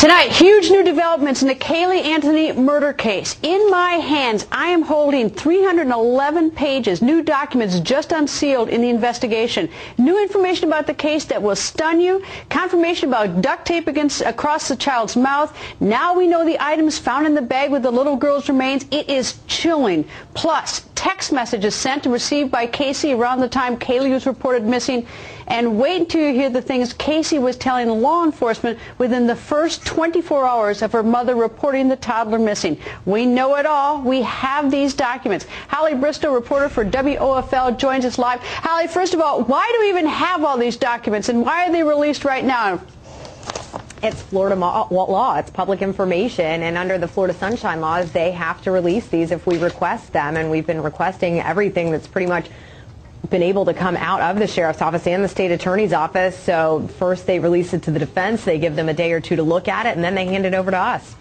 Tonight, huge new developments in the Caylee Anthony murder case. In my hands, I am holding 311 pages, new documents just unsealed in the investigation. New information about the case that will stun you. Confirmation about duct tape across the child's mouth. Now we know the items found in the bag with the little girl's remains. It is chilling. Plus, text messages sent and received by Casey around the time Caylee was reported missing. And wait until you hear the things Casey was telling law enforcement within the first 24 hours of her mother reporting the toddler missing. We know it all. We have these documents. Holly Bristow, reporter for WOFL, joins us live. Holly, first of all, why do we even have all these documents, and why are they released right now? It's Florida law. It's public information, and under the Florida Sunshine Laws, they have to release these if we request them, and we've been requesting everything that's pretty much been able to come out of the sheriff's office and the state attorney's office. So first they release it to the defense, they give them a day or two to look at it, and then they hand it over to us.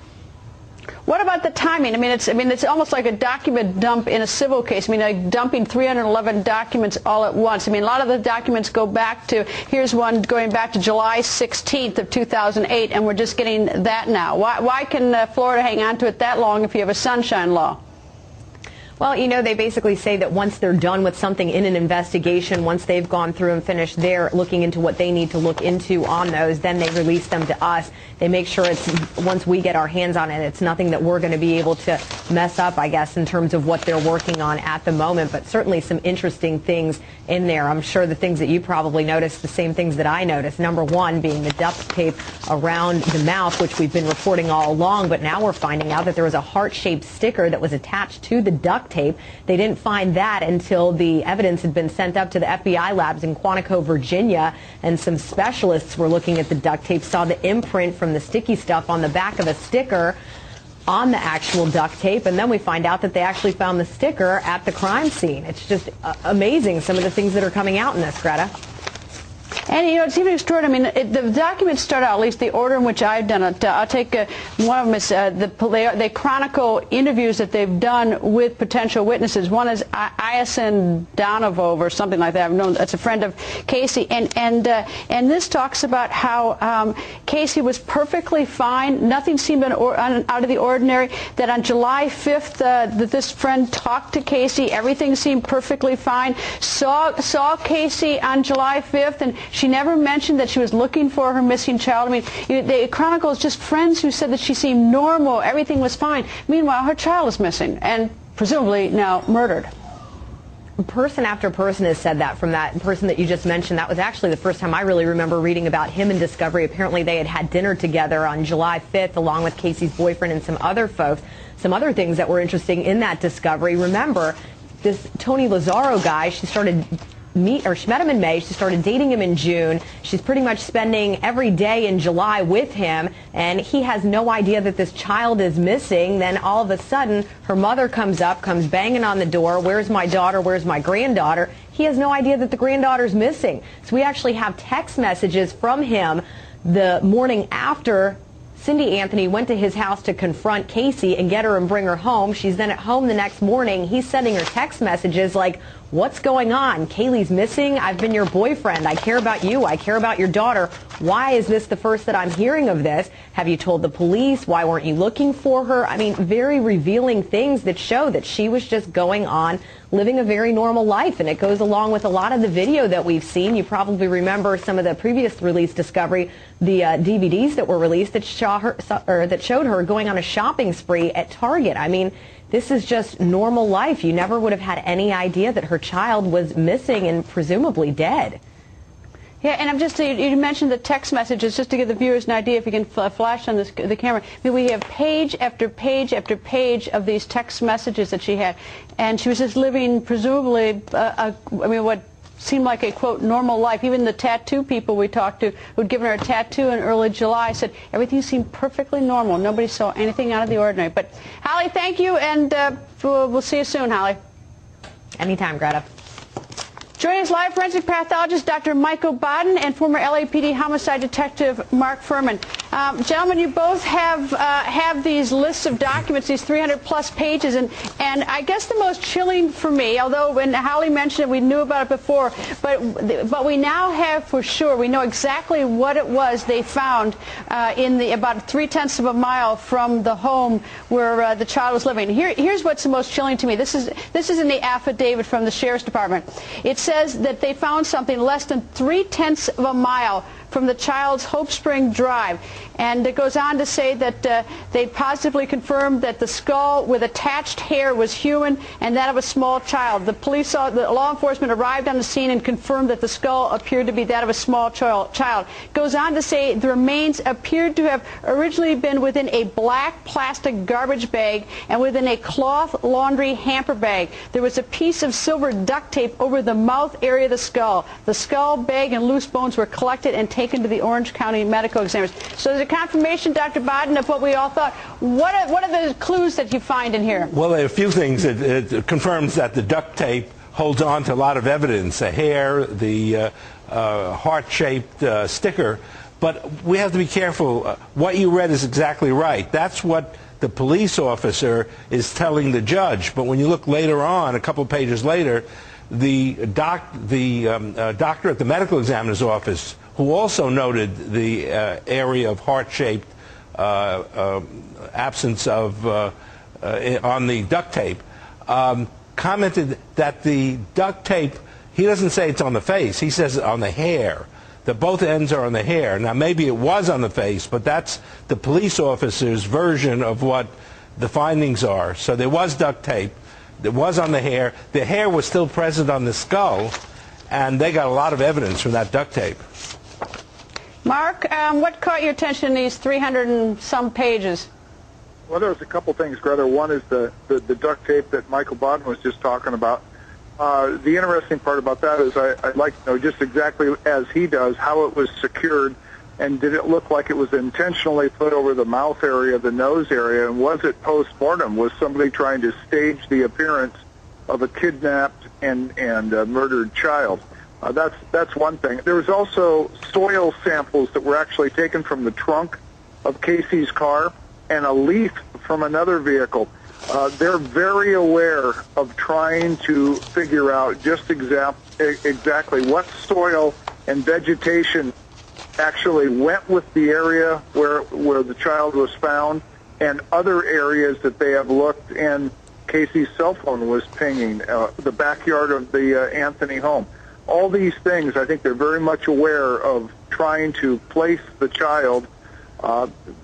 What about the timing? I mean, it's almost like a document dump in a civil case. I mean, like dumping 311 documents all at once. I mean, a lot of the documents go back to, here's one going back to July 16th of 2008, and we're just getting that now. Why can Florida hang on to it that long if you have a sunshine law? Well, you know, they basically say that once they're done with something in an investigation, once they've gone through and finished their looking into what they need to look into on those, then they release them to us. They make sure it's, once we get our hands on it, it's nothing that we're going to be able to mess up, I guess, in terms of what they're working on at the moment. But certainly some interesting things in there. I'm sure the things that you probably noticed, the same things that I noticed. Number one being the duct tape around the mouth, which we've been reporting all along. But now we're finding out that there was a heart-shaped sticker that was attached to the duct tape. They didn't find that until the evidence had been sent up to the FBI labs in Quantico, Virginia, and some specialists were looking at the duct tape, saw the imprint from the sticky stuff on the back of a sticker on the actual duct tape, and then we find out that they actually found the sticker at the crime scene. It's just amazing, some of the things that are coming out in this, Greta. And, you know, it's even extraordinary. I mean, the documents start out, at least the order in which I've done it. I'll take one of them is they chronicle interviews that they've done with potential witnesses. One is Iason Donovov or something like that. I've known that's a friend of Casey, and this talks about how Casey was perfectly fine. Nothing seemed out of the ordinary. That on July 5th, that this friend talked to Casey. Everything seemed perfectly fine. Saw Casey on July 5th, and she never mentioned that she was looking for her missing child. I mean, the Chronicle is just friends who said that she seemed normal, everything was fine. Meanwhile, her child is missing and presumably now murdered. Person after person has said that. From that person that you just mentioned, that was actually the first time I really remember reading about him in Discovery. Apparently they had had dinner together on July 5th along with Casey's boyfriend and some other folks. Some other things that were interesting in that Discovery. Remember, this Tony Lazzaro guy, she met him in May. She started dating him in June. She's pretty much spending every day in July with him, and he has no idea that this child is missing. Then all of a sudden, her mother comes banging on the door. Where's my daughter? Where's my granddaughter? He has no idea that the granddaughter's missing. So we actually have text messages from him the morning after Cindy Anthony went to his house to confront Casey and get her and bring her home. She's then at home the next morning. He's sending her text messages like, what's going on? Caylee's missing. I've been your boyfriend. I care about you. I care about your daughter. Why is this the first that I'm hearing of this? Have you told the police? Why weren't you looking for her? I mean, very revealing things that show that she was just going on, living a very normal life. And it goes along with a lot of the video that we've seen. You probably remember some of the previous release Discovery, the DVDs that were released that showed her going on a shopping spree at Target. I mean, this is just normal life. You never would have had any idea that her child was missing and presumably dead. Yeah, and I'm just, you mentioned the text messages, just to give the viewers an idea, if you can flash on the camera. I mean, we have page after page after page of these text messages that she had. And she was just living, presumably, what seemed like a, quote, normal life. Even the tattoo people we talked to who'd given her a tattoo in early July said everything seemed perfectly normal. Nobody saw anything out of the ordinary. But, Holly, thank you, and we'll see you soon, Holly. Anytime, Greta. Joining us live, forensic pathologist Dr. Michael Baden and former LAPD homicide detective Mark Furman. Gentlemen, you both have these lists of documents, these 300-plus pages, and I guess the most chilling for me, although when Holly mentioned it, we knew about it before, but we now have for sure, we know exactly what it was they found in about 3/10 of a mile from the home where the child was living. Here's what's the most chilling to me. This is in the affidavit from the Sheriff's Department. It says that they found something less than 3/10 of a mile from the child's Hope Spring Drive. And it goes on to say that they positively confirmed that the skull with attached hair was human and that of a small child. The law enforcement arrived on the scene and confirmed that the skull appeared to be that of a small child. It goes on to say the remains appeared to have originally been within a black plastic garbage bag and within a cloth laundry hamper bag. There was a piece of silver duct tape over the mouth area of the skull. The skull, bag, and loose bones were collected and taken to the Orange County medical examiners. So there's a confirmation, Dr. Baden, of what we all thought. What are the clues that you find in here? Well, there are a few things. It confirms that the duct tape holds on to a lot of evidence, the hair, the heart-shaped sticker. But we have to be careful. What you read is exactly right. That's what the police officer is telling the judge. But when you look later on, a couple of pages later, the doctor at the medical examiner's office, who also noted the area of heart-shaped absence of on the duct tape, commented that the duct tape, he doesn't say it's on the face, he says on the hair, that both ends are on the hair. Now, maybe it was on the face, but that's the police officer's version of what the findings are. So there was duct tape, it was on the hair was still present on the skull, and they got a lot of evidence from that duct tape. Mark, what caught your attention in these 300 and some pages? Well, there was a couple things, Greta. One is the duct tape that Michael Baden was just talking about. The interesting part about that is I'd like to know just exactly as he does how it was secured, and did it look like it was intentionally put over the mouth area, the nose area, and was it post-mortem? Was somebody trying to stage the appearance of a kidnapped and murdered child? That's one thing. There was also soil samples that were actually taken from the trunk of Casey's car and a leaf from another vehicle. They're very aware of trying to figure out just exactly what soil and vegetation actually went with the area where the child was found, and other areas that they have looked, and Casey's cell phone was pinging, the backyard of the Anthony home. All these things, I think they're very much aware of trying to place the child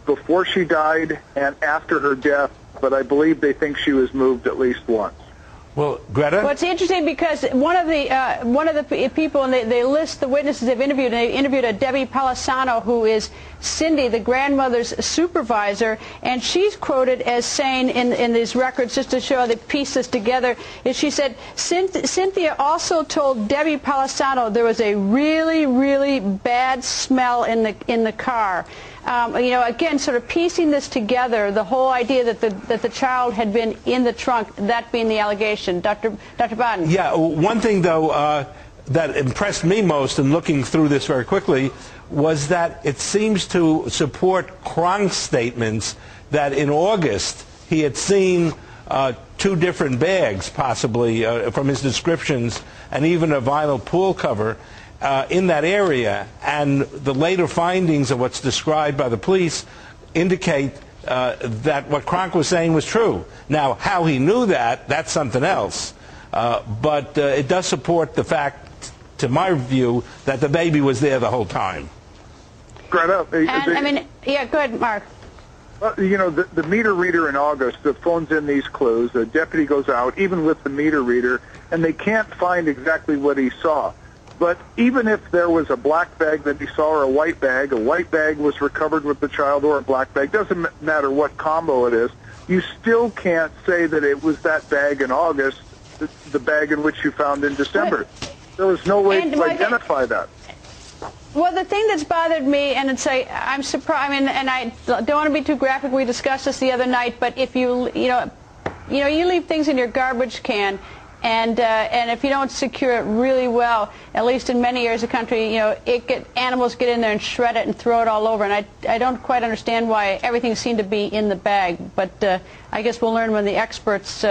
before she died and after her death, but I believe they think she was moved at least once. Well, Greta? Well, it's interesting because one of the people, and they list the witnesses they've interviewed, and they interviewed a Debbie Palisano, who is Cindy, the grandmother's supervisor, and she's quoted as saying in these records, just to show they piece this together, is she said, Cynthia also told Debbie Palisano there was a really, really bad smell in the car. You know, again, sort of piecing this together, the whole idea that the child had been in the trunk, that being the allegation. Dr. Baden. Yeah, one thing, though, that impressed me most in looking through this very quickly was that it seems to support Cronk's statements that in August he had seen 2 different bags, possibly, from his descriptions, and even a vinyl pool cover in that area, and the later findings of what's described by the police indicate that what Kronk was saying was true. Now, how he knew that, that's something else. But it does support the fact, to my view, that the baby was there the whole time. Greta, I mean, yeah, go ahead, Mark. You know, the meter reader in August, the phone's in these clues. The deputy goes out, even with the meter reader, and they can't find exactly what he saw. But even if there was a black bag that he saw or a white bag was recovered with the child, or a black bag, doesn't matter what combo it is, you still can't say that it was that bag in August, the bag in which you found in December. There was no way to identify that. Well, the thing that's bothered me, and it's I'm surprised, I mean, and I don't want to be too graphic, we discussed this the other night, but if you leave things in your garbage can, And if you don't secure it really well, at least in many areas of the country, animals get in there and shred it and throw it all over. And I don't quite understand why everything seemed to be in the bag. But I guess we'll learn when the experts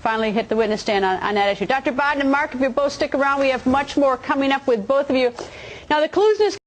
finally hit the witness stand on that issue. Dr. Bodden and Mark, if you both stick around, we have much more coming up with both of you. Now, the clues in this